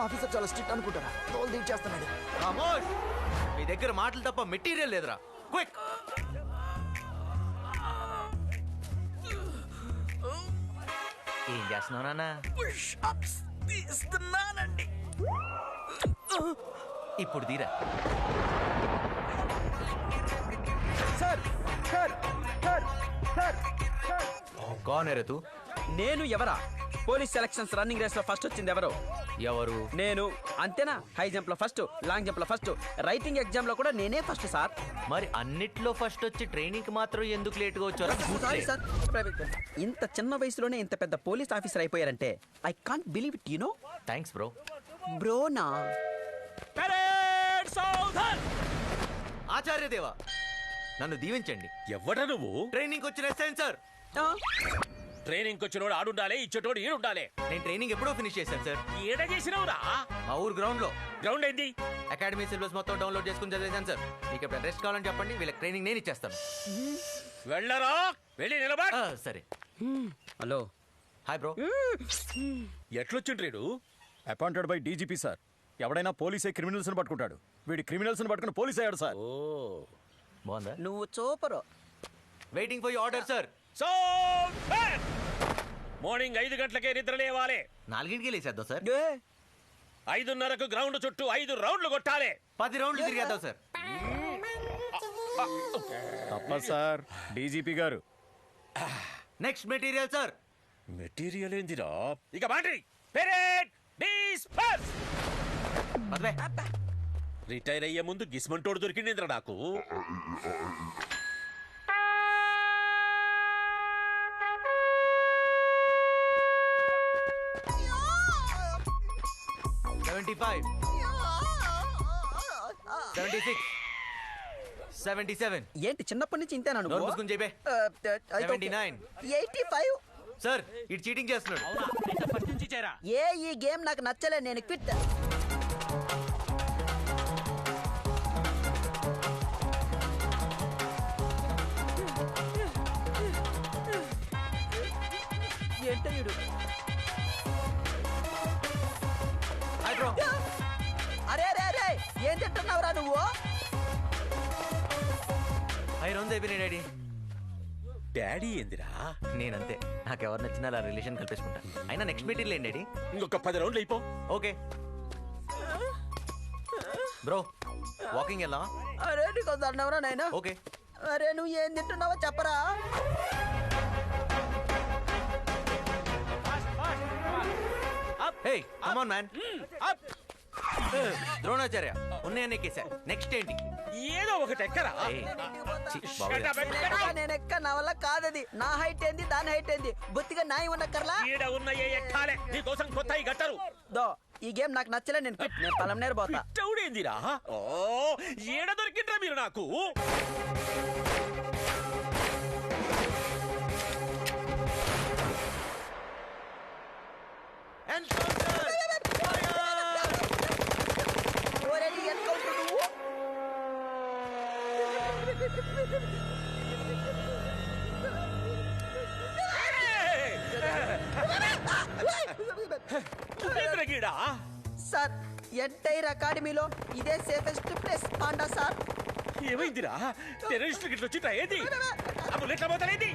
Officer చాలా strict అనుకుంటారా? తోలు తీర్చేస్తున్నాడు. మీ దగ్గర మాటలు తప్ప మెటీరియల్ లేదురా. క్విక్. ఏం చేస్తున్నావు నాన్న? తీస్తున్నానండి. ఇప్పుడు తీరా. Sir sir sir sir sir. కౌన్ హై రే తూ? నేను ఎవరా? పోలీస్ సెలక్షన్స్ రన్నింగ్ రేస్ లో ఫస్ట్ వచ్చింది ఎవరు? ఎవరు? నేను. అంతేనా? హై జంప్ లో ఫస్ట్, లాంగ్ జంప్ లో ఫస్ట్, రైటింగ్ ఎగ్జామ్ లో కూడా నేనే ఫస్ట్ సార్. మరి అన్నిట్లో ఫస్ట్ వచ్చి ట్రైనింగ్ కి మాత్రం ఎందుకు లేట్ గా వచ్చారు? Sorry sir. ఇంత చిన్న వయసులోనే ఇంత పెద్ద పోలీస్ ఆఫీసర్ అయిపోయారంటే I can't believe it. You know. Thanks bro. బ్రోనా. ఆచార్య దేవా, నన్ను దీవించండి. ఎవడా నువ్వు? ట్రైనింగ్ వచ్చిన సార్. ట్రైనింగ్ వచ్చినోడు ఆడుండాలి, ఇచ్చేటోడు ఈడుండాలి. నేను ట్రైనింగ్ ఎప్పుడో ఫినిష్ చేశాను సార్. ఏడ చేసినవురా? మా ఊరు గ్రౌండ్ లో. గ్రౌండ్ ఏంది? అకాడమీ సిలబస్ మొత్తం డౌన్లోడ్ చేసుకుని చదివేశాను సార్. మీకు ఎప్పుడు రెస్ట్ కావాలని చెప్పండి, వీళ్ళకి ట్రైనింగ్ నేను ఇచ్చేస్తాను. వెళ్ళరా, వెళ్ళి నిలబడి. సరే. హలో. Hi bro. ఎట్లొచ్చిండ్రీడు? Appointed by DGP sir. ఎవడైనా పోలీసే క్రిమినల్స్ ని పట్టుకుంటాడు. వీడి క్రిమినల్స్ ని పట్టుకుని పోలీస్ అయ్యాడు సార్. ఓ బాగుందా? నువ్వు super. Waiting for your order sir. So morning 5 గంటలకే నిద్ర లేవాలి. 4ంటికి లేసేద్దాం సార్. 5:30కు గ్రౌండ్ చుట్టూ 5 రౌండ్లు కొట్టాలి. 10 రౌండ్లు తిరిగేద్దాం సార్. తప్ప సార్ డీజీపీ గారు. Next material sir. మెటీరియల్ ఏందిరా? ఇక బాండ్రీ పెరేడ్ డిస్పర్స్. రిటైర్ అయ్యే ముందు గిస్మంటోడు దొరికిందిరా నాకు. ఏంటి చిన్నప్పటి నుంచి ఇంతేనా నువ్వు? 79. 85. సార్ ఇటు చీటింగ్ చేస్తున్నాడు. ఈ గేమ్ నాకు నచ్చలే, నేను క్విట్. ఏంటయ్యుడు? అరే అరే అరే, ఏం తింటున్నావురా నువ్వు? 5 రౌండ్స్ అయిపోయినాయి డాడీ. డాడీ ఏందిరా? నేనంతే, నాకు ఎవరు నచ్చినా అలా రిలేషన్ కల్పేసుకుంటా. అయినా నెక్స్ట్ మీటింగ్ ఏంటి డాడీ? ఇంకొక 10 రౌండ్లు అయిపో. ఓకే బ్రో, వాకింగ్ వెళ్దామా? అరే నీకు వద్దన్నావురా నాయనా. ఓకే. అరే నువ్వు ఏం తింటున్నావో చెప్పరా. Hey come on man. Dronacharya ఉన్నాయని ఎక్కేసా. నెక్స్ట్ ఏంటి? ఏదో ఒకటి ఎక్కరా. నేను ఎక్క, నా వల్ల కాదది. నా హైట్ ఏంది, దాని హైట్ ఏంది, బొత్తిగా నాయి ఉన్నక్కర్లా. ఈడ ఉన్నయే ఎక్కాలే, నీకోసం కొత్త గట్టరు. దో ఈ గేమ్ నాకు నచ్చలే, నేను క్విట్. నేను పొలం నేరు పోతా. ఏందిరా? ఓ ఏడ దొరికిండ్రా మీరు నాకు? సార్ ఎంటైర్ అకాడమీలో ఇదే సేఫెస్ట్ ప్లేస్ పాండా సార్. ఏమైందిరా? టెర్రరిస్టులు గిట్ల వచ్చిందా? ఏంది ఆ బుల్లెట్ల పోతలేంది?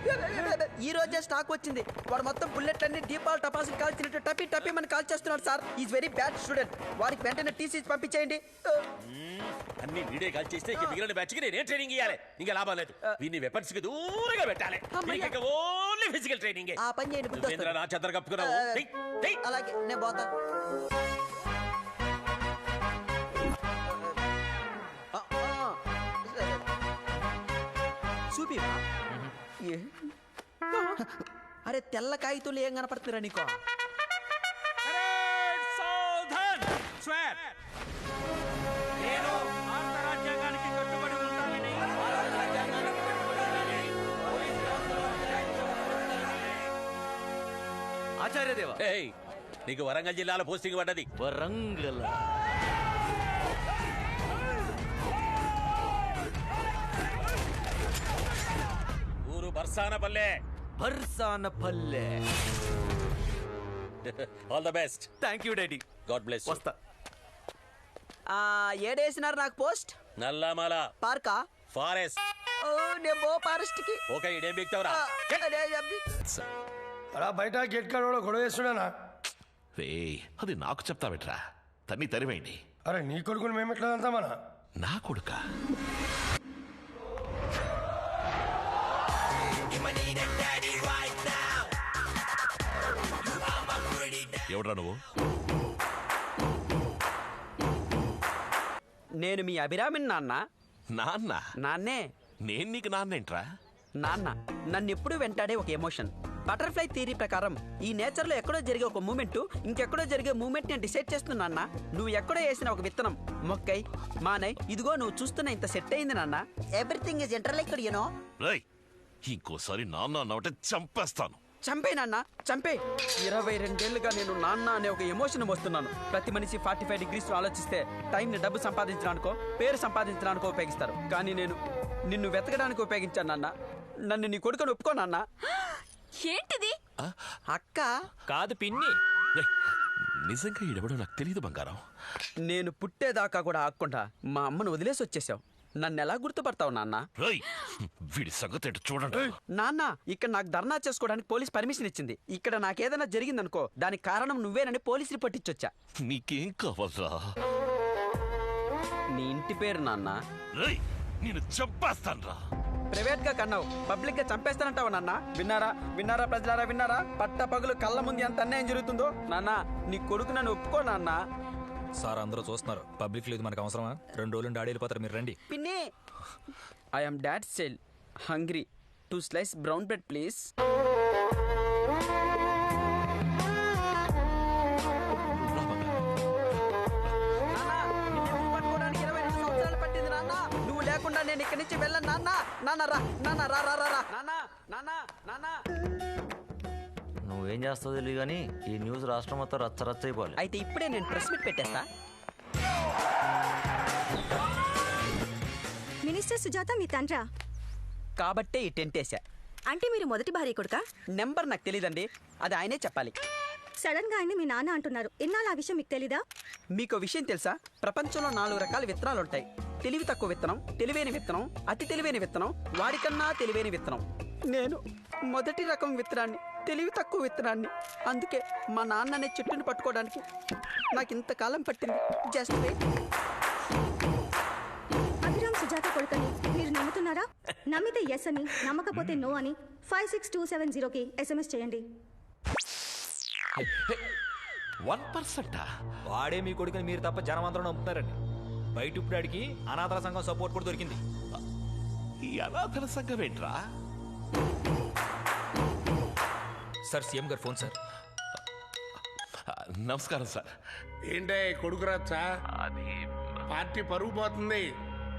ఈ రోజే స్టాక్ వచ్చింది. వాడు మొత్తం బుల్లెట్లన్నీ దీపాలు టపాసులు కాల్చినట్టు టపి టపి మన కాల్ చేస్తున్నాడు sir. Is very bad student. వారికి వెంటనే టీసీ పంపించేయండి. అన్ని వీడియో కాల్ చేస్తే ఇక మిగిలిన బ్యాచ్ కి నేనే ట్రైనింగ్ ఇవ్వాలి. ఇంకా లాభం లేదు. వీన్ని వెపన్స్ కి దూరంగా పెట్టాలి. Only physical training. ఆ పని చేయండి. నా చెద్దరు కప్పుకున్నావు. అలాగే నేను పోతా. చూపివా? అరే తెల్ల కాగితాలు ఏం కనపడుతున్నారా నీకో? నేను భారత రాజ్యాంగానికి కట్టుబడి ఉంటానని ఆచార్య దేవ. నీకు వరంగల్ జిల్లాలో పోస్టింగ్ పడ్డది. వరంగల్ ఊరు Barsanapalle. Barsanapalle. All the best. Thank you daddy. God bless వస్తా. ఏడేసినారు నాకు పోస్ట్ నల్లమల పార్కా ఫారెస్ట్. ఓ నేను బో ఫారెస్ట్ కి ఓకే ఇదేం బిక్తావురా అలా బయట గేట్ కాడ గొడవ చేస్తున్నానా? రే అది నాకు చెప్తావిట్రా తన్ని తరివేయండి. అరే నీ కొడుకుని మేము ఎట్లా అంతామనా? నా కొడుక ఎవడ్రా నువ్వు? నేను మీ అభిరామిని నాన్న. నాన్న? నాన్నే. నేను నీకు నాన్నేంట్రా? నాన్న నన్ను ఎప్పుడు వెంటాడే ఒక ఎమోషన్. బటర్ఫ్లై థియరీ ప్రకారం ఈ నేచర్ లో ఎక్కడో జరిగే ఒక మూమెంట్ ఇంకెక్కడో జరిగే మూమెంట్ నేను డిసైడ్ చేస్తున్నా. నువ్వు ఎక్కడో వేసిన ఒక విత్తనం మొక్కై మానై ఇదిగో నువ్వు చూస్తున్న ఇంత సెట్ అయింది నాన్న. Everything is interlinked you know. రేయ్ ఇంకోసారి నాన్న అన్నవటే చంపేస్తాను. చంపే నాన్న చంపే. 22 ఏళ్లుగా నేను నాన్న అనే ఒక ఎమోషన్ వస్తున్నాను. ప్రతి మనిషి 45 degrees ఆలోచిస్తే టైంని డబ్బు సంపాదించడానికో పేరు సంపాదించడానికో ఉపయోగిస్తారు. కానీ నేను నిన్ను వెతకడానికి ఉపయోగించాను నాన్న. నన్ను నీ కొడుకుని ఒప్పుకో నాన్న. ఏంటిది? అక్క కాదు పిన్ని. రేయ్, నిజంగా ఈడెవడో నాకు తెలియదు బంగారం. నేను పుట్టేదాకా కూడా ఆగకుండా మా అమ్మను వదిలేసి వచ్చేసావు. నన్ను ఎలా గుర్తుపడతావు నాన్న? రేయ్ వీడి సంగతి ఏంటో చూడండి. నాన్న ఇక్కడ నాకు ధర్నా చేసుకోవడానికి పోలీస్ పర్మిషన్ ఇచ్చింది. ఇక్కడ నాకేదైనా జరిగిందనుకో దానికి కారణం నువ్వేనని పోలీస్ రిపోర్ట్ ఇచ్చొచ్చా. నీకేం కావాలరా? నీ ఇంటి పేరు నాన్న. రేయ్ నేను చంపేస్తానురా. ప్రైవేట్ గా కన్నావు పబ్లిక్ గా చంపేస్తానంటావు నాన్న. విన్నారా విన్నారా ప్రజలారా విన్నారా? పట్ట పగులు కళ్ళ ముందు ఎంత అన్యాయం జరుగుతుందో. నాన్న నీ కొడుకు నన్ను ఒప్పుకో నాన్న. సార్ అందరూ చూస్తున్నారు. పబ్లిక్ లేదు మనకు అవసరమా? 2 రోజులు డాడీ వెళ్ళిపోతారు, మీరు రండి. పిన్ని I'm dad cell hungry 2 slice brown bread please. నువ్వు లేకుండా నేను ఇక్కడి నుంచి వెళ్ళను నాన్న. నాన్న రా నాన్న రా రా రా రా నాన్న నాన్న నాన్న. నువ్వేం చేస్తావు తెలియదు కానీ ఈ న్యూస్ రాష్ట్రం మొత్తం రచ్చ అయిపోవాలి. అయితే ఇప్పుడే నేను ప్రెస్ మీట్ పెట్టేస్తా. మినిస్టర్ సుజాత మీ తండ్రా? కాబట్టే ఈ టెంట్ వేసా. అంటే మీరు మొదటి భార్య కొడుకా? నెంబర్ నాకు తెలీదండి, అది ఆయనే చెప్పాలి. సడన్ గా ఆయన్ని మీ నాన్న అంటున్నారు. ఇన్నాళ్ళు ఆ విషయం మీకు తెలీదా? మీకు విషయం తెలుసా? ప్రపంచంలో 4 రకాల విత్తనాలు ఉంటాయి. తెలివి తక్కువ విత్తనం, తెలివైన విత్తనం, అతి తెలివైన విత్తనం, వాడికన్నా తెలివైన విత్తనం. నేను మొదటి రకం విత్తనాన్ని, తెలివి తక్కువ విత్తనాన్ని. అందుకే మా నాన్న అనే చెట్టుని పట్టుకోవడానికి నాకు ఇంతకాలం పట్టింది. Just wait. అభిరామ్ సుజాత కొడుకని మీరు నమ్ముతున్నారా? నమ్మితే ఎస్ అని, నమ్మకపోతే నో అని 56270కి SMS చేయండి. 1%? వాడే మీ కొడుకుని మీరు తప్ప జనం అందరూ నమ్ముతున్నారండి. బయట ఇప్పుడు ఆడికి అనాథల సంఘం సపోర్ట్ కూడా దొరికింది. ఈ అనాథల సంఘం ఏంట్రా? సార్ సీఎం గారు ఫోన్ సార్. నమస్కారం సార్. ఏంటే కొడుకు రచ్చా? అది పార్టీ పరుగు పోతుంది.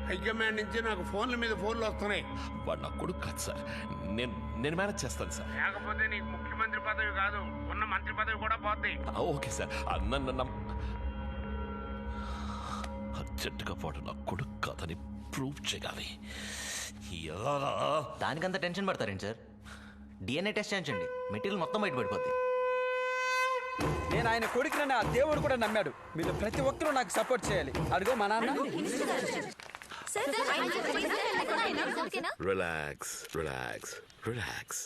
హైకమాండ్ నుంచి నాకు ఫోన్ల మీద ఫోన్లు వస్తున్నాయి. వాడు నా కొడుకు కాదు సార్. నేను మేనేజ్ చేస్తాను సార్. లేకపోతే నీకు ముఖ్యమంత్రి పదవి కాదు, ఉన్న మంత్రి పదవి కూడా పోద్ది. Okay sir. అర్జెంటుగా వాడు నా కొడుకు కాదని ప్రూవ్ చేయాలి. ఎలా? దానికంత టెన్షన్ పడతారేంటి సార్? DNA టెస్ట్ చేయించండి, మెటీరియల్ మొత్తం బయట పడిపోద్ది. నేను ఆయన కొడుకునని ఆ దేవుడు కూడా నమ్మాడు. మీరు ప్రతి ఒక్కరూ నాకు సపోర్ట్ చేయాలి. అడుగో మా నాన్న. Relax relax relax.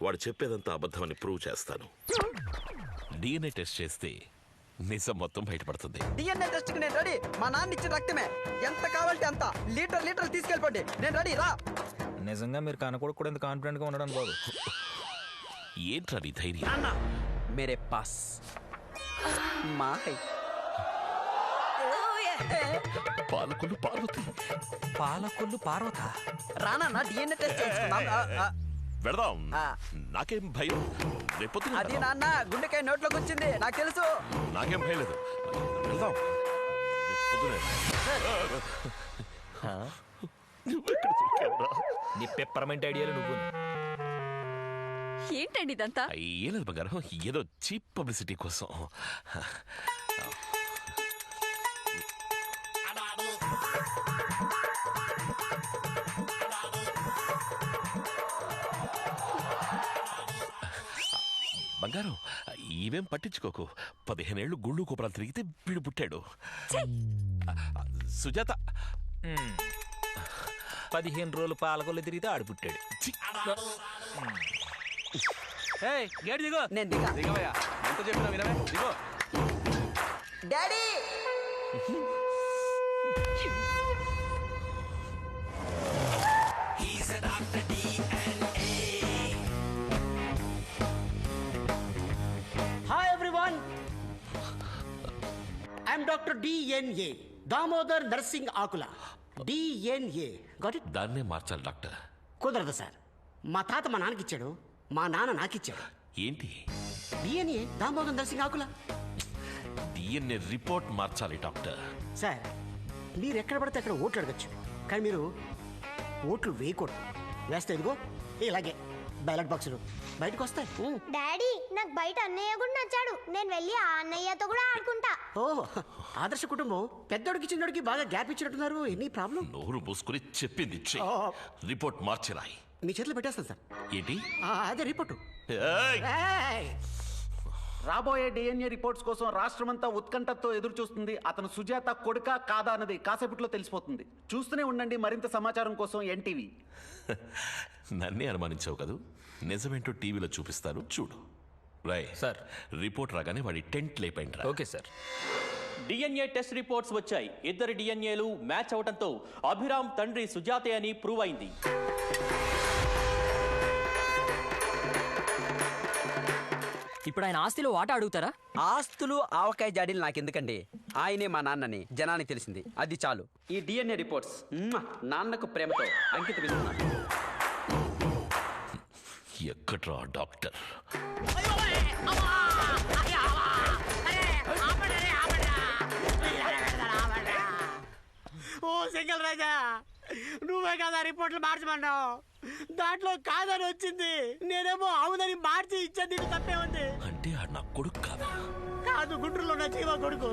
వాడు చెప్పేదంతా అబద్ధమని ప్రూవ్ చేస్తాను. DNA టెస్ట్ చేస్తే నిజం మొత్తం బయటపడుతుంది. DNA టెస్ట్ కి నేను రెడీ. మా నాన్న ఇచ్చిన రక్తమే ఎంత కావాలంటే అంత లీటర్లు తీసుకెళ్ళిపోండి. నేను రెడీ రా. నిజంగా మీరు కనకొడుకు కూడా ఎంత కాన్ఫిడెంట్ గా ఉండడం బాబు. ఏంట్రా నీ ధైర్యం? నాన్న మేరే పాస్ మా హై. పాలకొల్లు పార్వతి. పాలకొల్లు పార్వత. రానా DNA టెస్ట్ చేసుకుందాం. వెళదాం. నాకేం భయం. రేపొద్దున అది నాన్న గుండెకాయ నోట్లోకి వచ్చింది నాకు తెలుసు. నాకేం భయం లేదు. వెళ్దాం. రేపొద్దునే. నువ్వెక్కడ దొరికావురా? నీ పెప్పర్మెంట్ ఐడియాలు నువ్వు. ఏంటండి ఇదంతా? ఏం లేదు బంగారం, ఏదో చీప్ పబ్లిసిటీ కోసం. బంగారం ఇవేం పట్టించుకోకు. 15 ఏళ్ళు గుళ్ళు కోపరాలు తిరిగితే వీడు పుట్టాడు. సుజాత 15 రోజులు పాలకొల్లు తిరిగితే ఆడు పుట్టాడు. గేట్ దిగో. నేను దిగా. దిగవయ్యా, ఎంత చెప్పినా వినవే, దిగో. Daddy hi everyone, I'm doctor DNA, Damodar Narsing Akula. DNA got it? దాన్నే మార్చాలి డాక్టర్. కుదరదు సార్. మా తాత మా నాన్నకి ఇచ్చాడు, మా నాన్న నాకు ఇచ్చాడు. ఏంటి? DNA Damodar Narsing Akula. DNA report మార్చాలి డాక్టర్. సార్, మీరు ఎక్కడ పడితే అక్కడ ఓట్లు అడగచ్చు, కానీ మీరు ఓట్లు వేయకూడదు. వేస్తే ఇదిగో ఇలాగే బ్యాలెట్ బాక్సులు బయటకు వస్తాయి. డాడీ నాకు బయట అన్నయ్య కూడా నచ్చాడు, నేను వెళ్ళి ఆ అన్నయ్యతో కూడా ఆడుకుంటా. ఓ, ఆదర్శ కుటుంబం. పెద్దోడికి చిన్నోడికి బాగా గ్యాప్ ఇచ్చినట్టున్నారు. Any problem? నోరు మూసుకుని చెప్పింది చెయ్. రిపోర్ట్ మార్చిరాయి. మీ చేతిలో పెట్టేస్తాను సార్. ఏంటి? అదే రిపోర్టు. ఏయ్! రాబోయే డిఎన్ఏ రిపోర్ట్స్ కోసం రాష్ట్రమంతా ఉత్కంఠతో ఎదురు చూస్తుంది. అతను సుజాత కొడుకా కాదా అన్నది కాసేపట్లో తెలిసిపోతుంది. చూస్తూనే ఉండండి మరింత సమాచారం కోసం ఎన్టీవీ. నన్నే అనుమానించావు కదూ, నిజమేంటో టీవీలో చూపిస్తాను చూడు. రాయ్ సార్. రిపోర్ట్ రాగానే వాడి టెంట్ లేపైండ్రా. Okay sir. DNA test reports వచ్చాయి. ఇద్దరు డిఎన్ఏలు మ్యాచ్ అవడంతో అభిరామ్ తండ్రి సుజాతే అని ప్రూవ్ అయింది. ఇప్పుడు ఆయన ఆస్తిలో వాటా అడుగుతారా? ఆస్తులు ఆవకాయ జాడీలు నాకెందుకండి, ఆయనే మా నాన్నని జనానికి తెలిసింది, అది చాలు. ఈ డిఎన్ఏ రిపోర్ట్స్ నాన్నకు ప్రేమతో అంకితం ఇస్తున్నాను. ఎక్కడ్రా డాక్టర్? ఓ సింగల్ రాజా, నువ్వే కదా రిపోర్ట్లు మార్చమన్నావు. దాంట్లో కాదని వచ్చింది, నేనేమో అవునని మార్చి ఇచ్చేది. తప్పే ఉంది. అంటే నా కొడుకు కాదా? కాదు, గుంటూరులో ఉన్న జీవ కొడుకు.